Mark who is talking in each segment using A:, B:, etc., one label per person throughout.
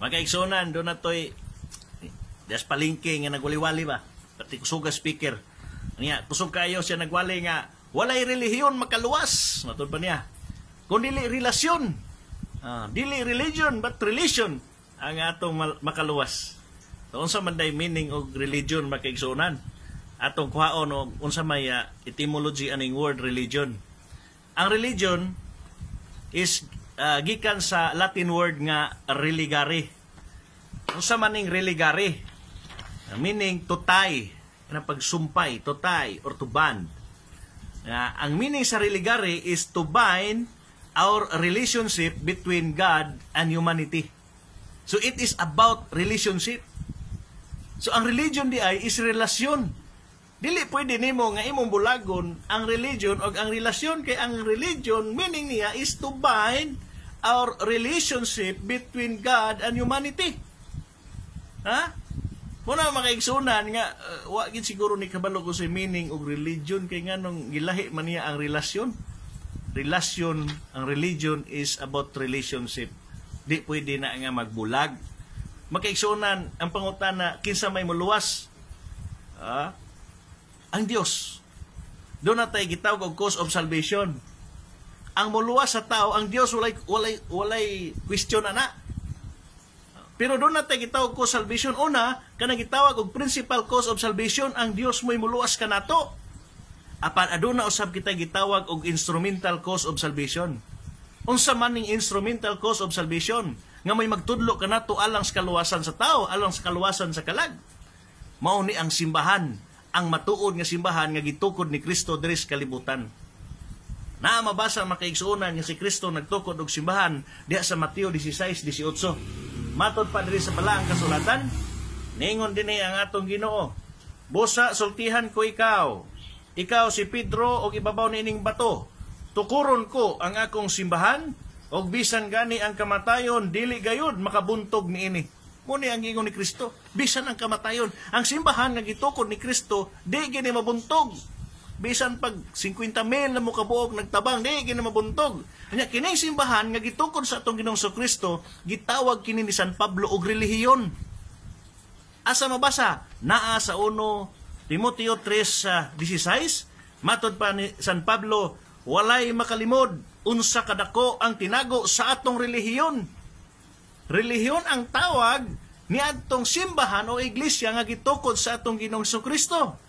A: Makaigsunan, doon na to'y das palingking nga nagwali-wali ba? Pati kusog speaker. Niya, kusog kayo siya nagwali nga, walay relihiyon makaluwas. Matod pa niya. Kung dili relasyon, dili religion, but relation ang atong makaluwas. So, unsa man day meaning og religion makaigsunan? Atong kuhaon og unsa may etymology aning word religion. Ang religion is gikan sa Latin word nga religare. Unsa man ning religare? Meaning to tie, na pagsumpay, to tie or to band. Ang meaning sa religare is to bind our relationship between God and humanity. So it is about relationship. So ang religion di ay is relasyon. Dili pwede nimo nga imong bulagon ang religion o ang relasyon, kay ang religion meaning niya is to bind our relationship between God and humanity. Ha? Muna makaigsunan nga wa gid siguro ni kabalo ko sa meaning og religion, kay nganong gilahi man niya ang relasyon. Relasyon, ang religion is about relationship. Di pwede na nga magbulag. Makaigsunan ang pangutana, kinsa may muluwas? Ang Dios. Doon na tayo gitawag og cause of salvation. Ang muluwas sa tao, ang Dios walay question ana. Pero doon na tayo gitawag cause of salvation. Una, kanang gitawag og principal cause of salvation, ang Dios mo'y muluwas kanato. Apan aduna usab kita gitawag og instrumental cause of salvation. Unsa man ning instrumental cause of salvation? Nga may magtudlo kanato alang sa kaluwasan sa tao, alang sa kaluwasan sa kalag. Mao ni ang simbahan, ang matuod nga simbahan nga gitukod ni Kristo diri sa kalibutan. Naa mabasa makaigsuonan nga si Kristo nagtukod og simbahan diha sa Mateo 16:18. Matod pa diri sa balaang kasulatan, ningon dinhi ang atong Ginoo, "Busa sultihan ko ikaw. Ikaw si Pedro og ibabaw niining bato. Tukuron ko ang akong simbahan og bisan gani ang kamatayon dili gayud makabuntog niini." Muni ang ingon ni Kristo, bisan ang kamatayon, ang simbahan nga gitukod ni Kristo di gini mabuntog. Bisan pag 50,000 na mo kabuok nagtabang, di gini mabuntog. Anya kining simbahan nga gitukod sa atong Ginoong Kristo, gitawag kini ni San Pablo og relihiyon. Asa mabasa? Naa sa 1 Timoteo 3:16, matod pa ni San Pablo, walay makalimod unsa kadako ang tinago sa atong relihiyon. Relihiyon ang tawag ni atong simbahan o iglesia nga gitukod sa atong Ginoong Kristo.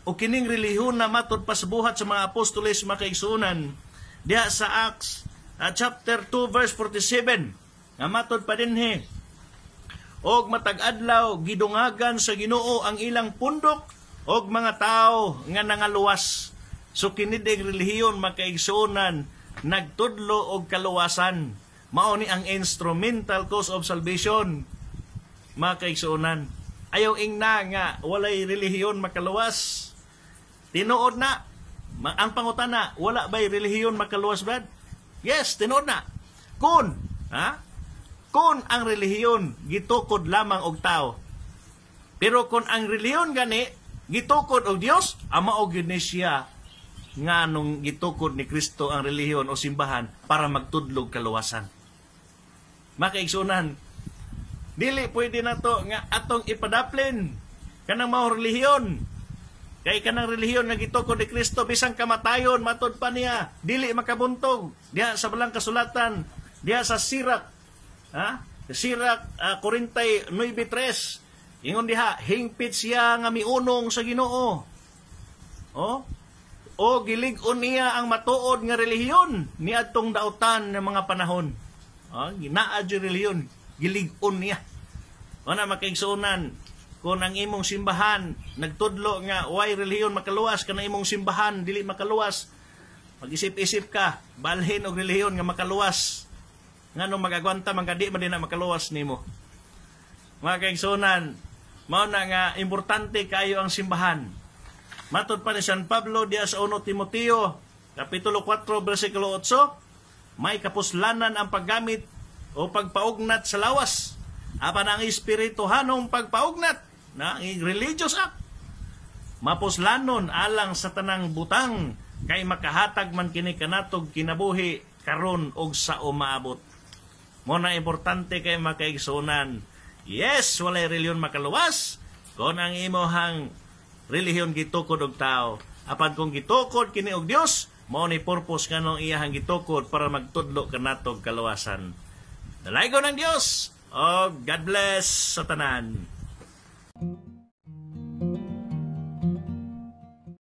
A: O kining relihiyon na matod pa sa buhat sa mga apostoles makaigsunan diha sa Acts chapter 2 verse 47 nga matod pa dinhi, og matag adlaw gidungagan sa Ginoo ang ilang pundok og mga tao nga nangaluwas. So kini ding relihiyon makaigsunan nagtudlo og kaluwasan. Mao ni ang instrumental cause of salvation. Makaigsuonan, ayaw ingna nga walay relihiyon makaluwas. Tinuod na. Ang pangutana, wala ba'y relihiyon makaluwas, Brad? Yes, tinuod na. Kung ang relihiyon gitukod lamang og tao. Pero kung ang relihiyon gani gitukod og Dios, ama og yun ni siya nga nung gitukod ni Kristo ang relihiyon o simbahan para magtudlog kaluwasan. Makaigsunan, dili pwede na to nga atong ipadaplin kanang mao relihiyon. Kay kanang relihiyon nga gitukod ni Kristo bisang kamatayon matod pa niya dili makabuntog. Diha sa balang kasulatan, diha sa Sirak, Sirak 49:3. Ingon diha, hingpit siya nga miunong sa Ginoo. O gilig-on niya ang matuod nga relihiyon ni atong dautan ng mga panahon. Naa di relihiyon, gilig-on niya. Wala makaigsunan, kung ang imong simbahan nagtudlo nga way relihiyon makaluwas, kana imong simbahan dili makaluwas, mag-isip-isip ka, balhin og relihiyon nga makaluwas. Ngano magagwanta man kadi man din na makaluwas nimo. Makaigsunan, mao na nga importante kayo ang simbahan. Matod pa ni San Pablo diya sa 1 Timoteo kapitulo 4 bersikulo 8, may kapuslanan ang paggamit o pagpaugnat sa lawas. Apan ang espirituhanong pagpaugnat na religious act, mapuslanon alang sa tanang butang kay makahatag man kini kanatog kinabuhi karon og sa umaabot. Mo na importante kay makaigsunan. Yes, walay reliyon makaluwas kung ang imohang relihiyon gitukod og tao. Apan kung gitukod kini og Dios, mao ni purpose nganong iyahang gitukod para magtudlo kanatog kaluwasan. Dalaygon ng Dios. Oh, God bless sa tanan.